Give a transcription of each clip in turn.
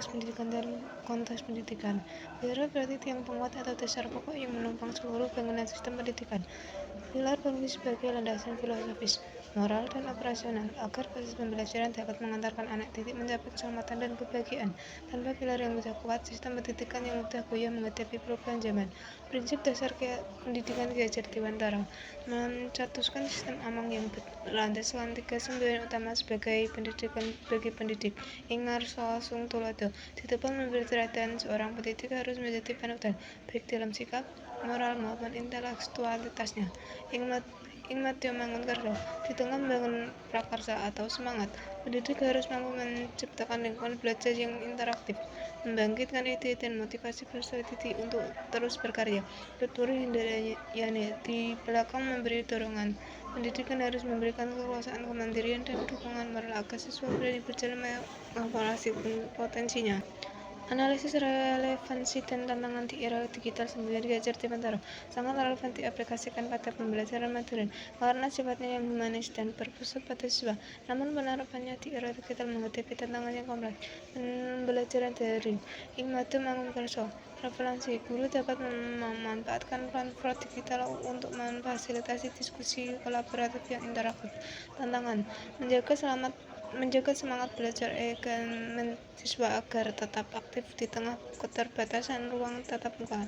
konteks pendidikan. Pilar berarti tiang penguat atau dasar pokok yang menopang seluruh bangunan sistem pendidikan. Pilar berfungsi sebagai landasan filosofis, moral, dan operasional agar proses pembelajaran dapat mengantarkan anak didik mencapai keselamatan dan kebahagiaan. Tanpa pilar yang sudah kuat, sistem pendidikan yang mudah goyah menghadapi perubahan zaman. Prinsip dasar pendidikan Ki Hajar Dewantara mencetuskan sistem amang yang berlandaskan 3 semboyan utama sebagai pendidikan bagi pendidik. Ingar sung tulodo, ditebang memberi teladan, seorang pendidik harus menjadi panutan, baik dalam sikap, moral maupun intelektualitasnya. Ingmatio mangun kerja, di tengah membangun prakarsa atau semangat, pendidik harus mampu menciptakan lingkungan belajar yang interaktif, membangkitkan ide dan motivasi peserta didik untuk terus berkarya. Tuturi Hindayani di belakang memberi dorongan. Pendidikan harus memberikan kekuasaan, kemandirian, dan dukungan moral agar siswa berani berjalan mengevaluasi potensinya. Analisis relevansi dan tantangan di era digital semboyan Ki Hajar Dewantara sangat relevan diaplikasikan pada pembelajaran modern karena sifatnya yang humanis dan berpusat pada siswa. Namun penerapannya di era digital menghadapi tantangan yang kompleks. Pembelajaran daring Ingmatu Mangun Kerso, relevansi guru dapat memanfaatkan platform digital untuk memfasilitasi diskusi kolaboratif yang interaktif. Tantangan menjaga semangat belajar siswa agar tetap aktif di tengah keterbatasan ruang tatap muka.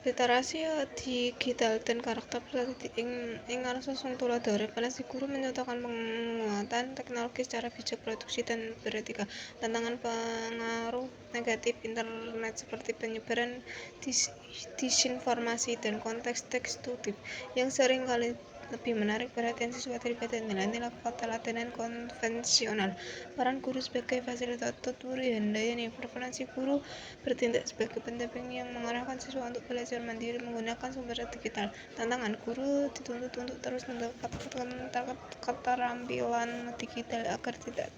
Literasi digital dan karakter peserta ing ngarsa sung tulodo, referensi guru menyatakan penguatan teknologi secara bijak, produksi, dan beretika. Tantangan pengaruh negatif internet seperti penyebaran disinformasi dan konteks tekstutif yang sering kali lebih menarik perhatian siswa daripada nilai-nilai ketelatenan konvensional. Peran guru sebagai fasilitator. Tuturi Handayani, preferensi guru bertindak sebagai pendamping yang mengarahkan siswa untuk belajar mandiri menggunakan sumber digital. Tantangan, guru dituntut untuk terus mendapatkan keterampilan digital agar tidak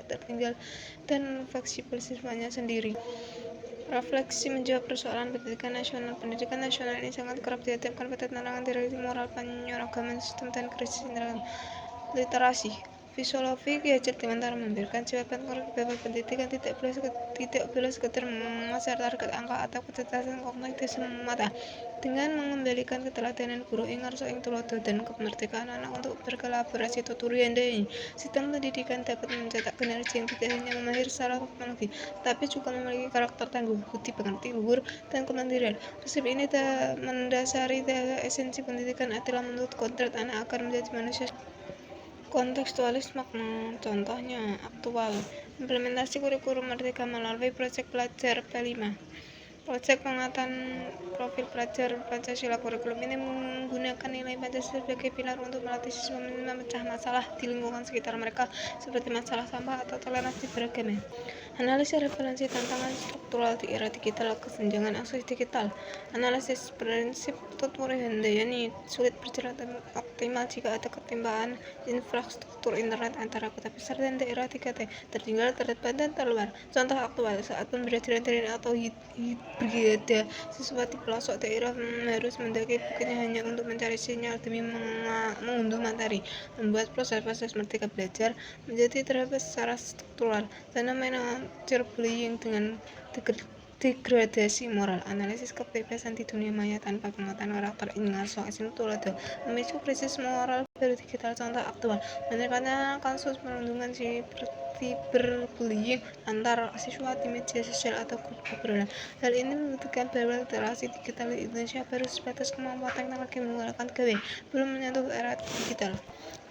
tertinggal dan fleksibel siswanya sendiri. Refleksi menjawab persoalan pendidikan nasional. Pendidikan nasional ini sangat kerap dihadapkan pada tantangan dari moral, penyeragaman sistem, dan krisis literasi. Filosofi Ki Hajar Dewantara memberikan jawaban korek bahwa pendidikan tidak boleh sekedar mengejar target angka atau kecerdasan kognitif semata. Dengan mengembalikan keteladanan guru ing ngarsa ing tulodo dan kemerdekaan anak untuk berkolaborasi, Tuturi Handayani, sistem pendidikan dapat mencetak generasi yang tidak hanya mahir secara teknologi, tapi juga memiliki karakter tangguh, budi pekerti luhur, dan kemandirian. Prinsip ini mendasari esensi pendidikan adalah menuntut kodrat anak agar menjadi manusia kontekstualis makna. Contohnya aktual, implementasi kurikulum Merdeka melalui proyek pelajar P5. Proyek pengangkatan profil pelajar Pancasila. Kurikulum ini menggunakan nilai Pancasila sebagai pilar untuk melatih siswa memecah masalah di lingkungan sekitar mereka seperti masalah sampah atau toleransi beragama. Analisis referensi tantangan struktural di era digital, kesenjangan akses digital. Analisis prinsip Tuturi Handayani, sulit berjalan optimal jika ada ketimpangan infrastruktur internet antara kota besar dan daerah 3T, tertinggal, terdepan, dan terluar. Contoh aktual, saat pembelajaran daring atau hibrida, siswa di pelosok daerah harus mendaki bukitnya hanya untuk mencari sinyal demi mengunduh materi, membuat proses merdeka belajar menjadi terhambat secara struktural. Fenomena cyberbullying dengan degradasi moral. Analisis kebebasan di dunia maya tanpa penguatan karakter ing ngarsa ing tulodo memicu krisis moral baru digital. Contoh aktual, meningkatnya kasus perundungan cyberbullying antar siswa di media sosial atau grup obrolan. Hal ini membuktikan bahwa literasi digital di Indonesia baru sebatas kemampuan teknologi menggunakan gawe, belum menyentuh era digital.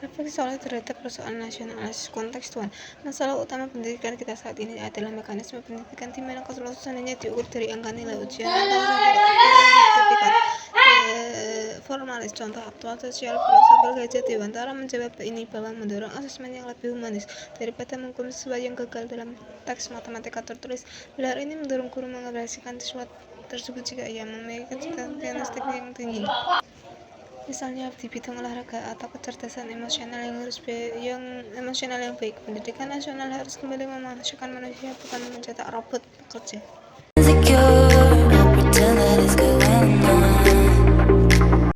Refleksi soal terhadap persoalan nasionalis kontekstual. Masalah utama pendidikan kita saat ini adalah mekanisme pendidikan di mana kelulusan hanya diukur dari angka nilai ujian atau sertifikat formalis. Contoh aktual, sosial filsafat Ki Hajar Dewantara menjawab ini bahwa mendorong asesmen yang lebih humanis daripada menghukum siswa yang gagal dalam teks matematika tertulis. Pilar ini mendorong guru mengevaluasikan siswa tersebut jika ia memiliki kecerdasan diagnostik yang tinggi, misalnya di bidang olahraga atau kecerdasan emosional yang baik. Pendidikan nasional harus kembali memanusiakan manusia, bukan mencetak robot pekerja.